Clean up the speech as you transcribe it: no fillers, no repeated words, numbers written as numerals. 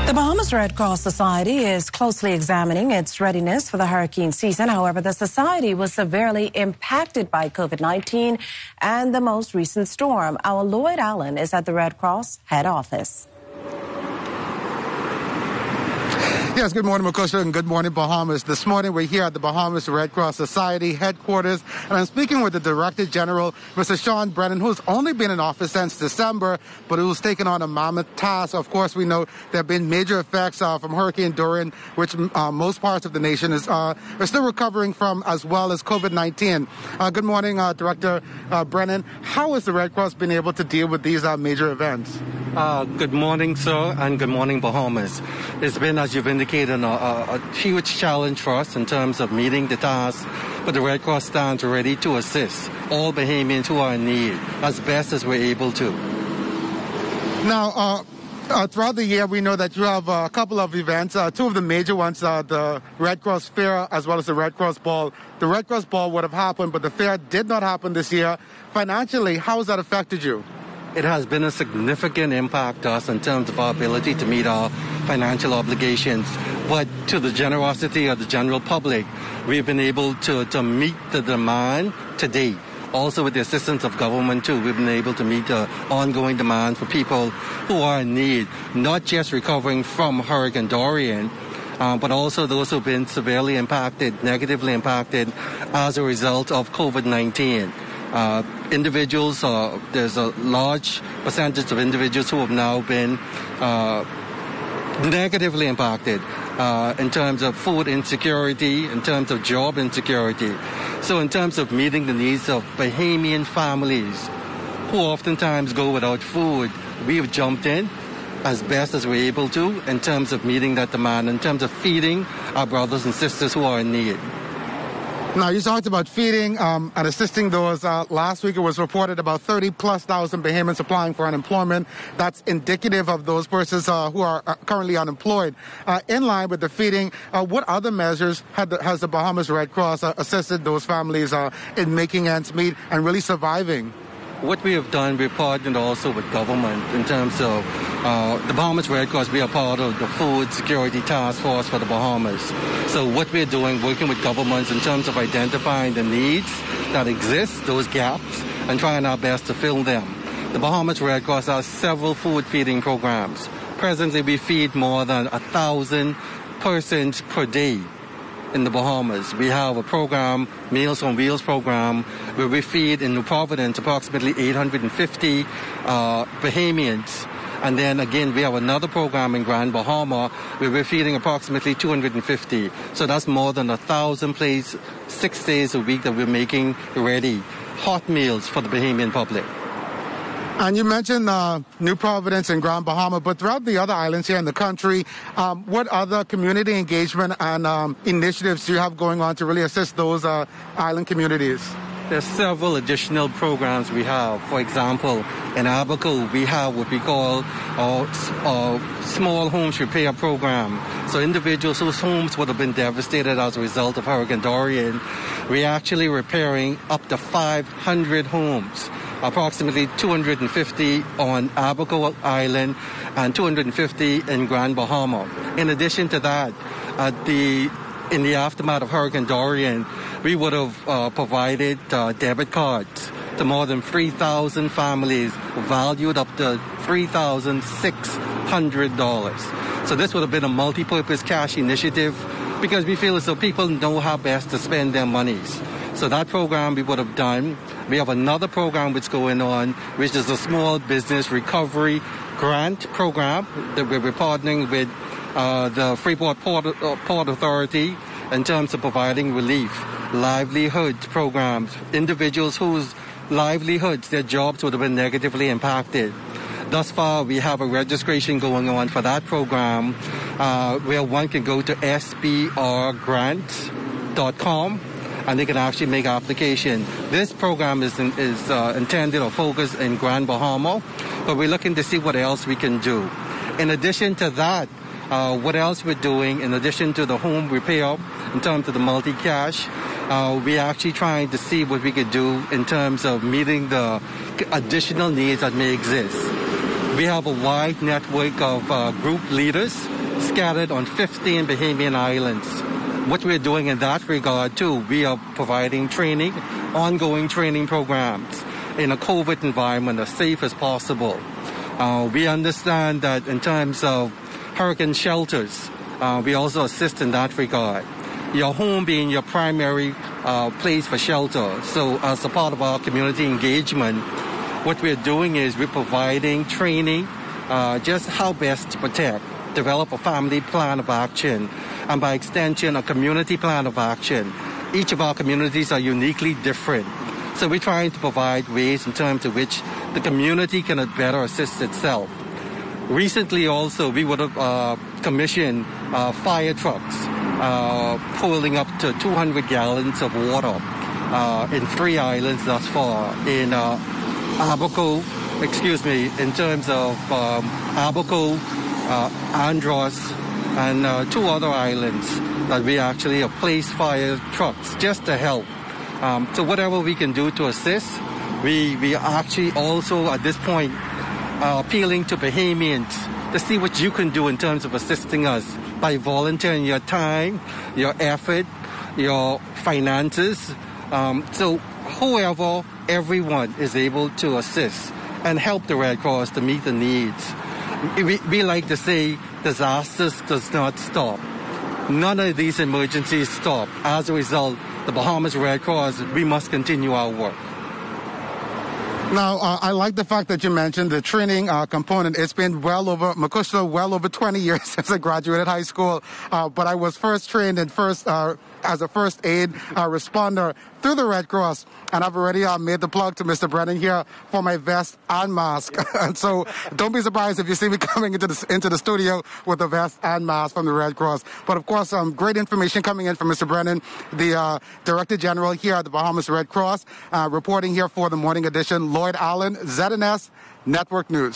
The Bahamas Red Cross Society is closely examining its readiness for the hurricane season. However, the society was severely impacted by COVID-19 and the most recent storm. Our Lloyd Allen is at the Red Cross head office. Yes, good morning, Makosha, and good morning, Bahamas. This morning, we're here at the Bahamas Red Cross Society headquarters, and I'm speaking with the Director General, Mr. Sean BRENNEN, who's only been in office since December, but who's taken on a mammoth task. Of course, we know there have been major effects from Hurricane Dorian, which most parts of the nation is are still recovering from, as well as COVID-19. Good morning, Director BRENNEN. How has the Red Cross been able to deal with these major events? Good morning, sir, and good morning, Bahamas. It's been, as you've indicated, a huge challenge for us in terms of meeting the task, but the Red Cross stands ready to assist all Bahamians who are in need as best as we're able to. Now, throughout the year, we know that you have a couple of events, two of the major ones, the Red Cross Fair as well as the Red Cross Ball. The Red Cross Ball would have happened, but the fair did not happen this year. Financially, how has that affected you? It has been a significant impact to us in terms of our ability to meet our financial obligations. But to the generosity of the general public, we've been able to meet the demand today. Also with the assistance of government too, we've been able to meet the ongoing demand for people who are in need, not just recovering from Hurricane Dorian, but also those who've been severely impacted, negatively impacted as a result of COVID-19. Individuals, there's a large percentage of individuals who have now been negatively impacted in terms of food insecurity, in terms of job insecurity. So in terms of meeting the needs of Bahamian families who oftentimes go without food, we've jumped in as best as we're able to in terms of meeting that demand, in terms of feeding our brothers and sisters who are in need. Now, you talked about feeding and assisting those. Last week, it was reported about 30,000+ Bahamians applying for unemployment. That's indicative of those persons who are currently unemployed. In line with the feeding, what other measures has the Bahamas Red Cross assisted those families in making ends meet and really surviving? What we have done, we've partnered also with government in terms of the Bahamas Red Cross. We are part of the Food Security Task Force for the Bahamas. So what we're doing, working with governments in terms of identifying the needs that exist, those gaps, and trying our best to fill them. The Bahamas Red Cross has several food feeding programs. Presently, we feed more than 1,000 persons per day in the Bahamas. We have a program, Meals on Wheels program, where we feed in New Providence approximately 850 Bahamians. And then again, we have another program in Grand Bahama where we're feeding approximately 250. So that's more than 1,000 plates, 6 days a week that we're making ready. Hot meals for the Bahamian public. And you mentioned New Providence and Grand Bahama, but throughout the other islands here in the country, what other community engagement and initiatives do you have going on to really assist those island communities? There's several additional programs we have. For example, in Abaco, we have what we call our small homes repair program. So individuals whose homes would have been devastated as a result of Hurricane Dorian, we're actually repairing up to 500 homes. Approximately 250 on Abaco Island and 250 in Grand Bahama. In addition to that, in the aftermath of Hurricane Dorian, we would have provided debit cards to more than 3,000 families valued up to $3,600. So this would have been a multi-purpose cash initiative because we feel as though people know how best to spend their monies. So that program we would have done. We have another program which is going on, which is a small business recovery grant program that we're partnering with the Freeport Port Authority in terms of providing relief, livelihood programs, individuals whose livelihoods, their jobs would have been negatively impacted. Thus far, we have a registration going on for that program where one can go to sbrgrants.com and they can actually make application. This program is intended or focused in Grand Bahama, but we're looking to see what else we can do. In addition to that, what else we're doing, in addition to the home repair, in terms of the multi-cash, we're actually trying to see what we could do in terms of meeting the additional needs that may exist. We have a wide network of group leaders scattered on 15 Bahamian islands. What we're doing in that regard, too, we are providing training, ongoing training programs in a COVID environment as safe as possible. We understand that in terms of hurricane shelters, we also assist in that regard. Your home being your primary place for shelter. So as a part of our community engagement, what we're doing is we're providing training just how best to protect, develop a family plan of action, and by extension, a community plan of action. Each of our communities are uniquely different. So we're trying to provide ways in terms of which the community can better assist itself. Recently also, we would have commissioned fire trucks pulling up to 200 gallons of water in 3 islands thus far. In in terms of Abaco, Andros, and 2 other islands that we actually have placed fire trucks just to help. So whatever we can do to assist, we actually also at this point appealing to Bahamians to see what you can do in terms of assisting us by volunteering your time, your effort, your finances. So whoever, everyone is able to assist and help the Red Cross to meet the needs. We like to say disasters does not stop. None of these emergencies stop. As a result, the Bahamas Red Cross, we must continue our work. Now, I like the fact that you mentioned the training component. It's been well over 20 years since I graduated high school. But I was first trained in as a first aid responder through the Red Cross. And I've already made the plug to Mr. Brennan here for my vest and mask. And so don't be surprised if you see me coming into the studio with a vest and mask from the Red Cross. But of course, great information coming in from Mr. Brennan, the Director General here at the Bahamas Red Cross, reporting here for the morning edition. Lloyd Allen, ZNS Network News.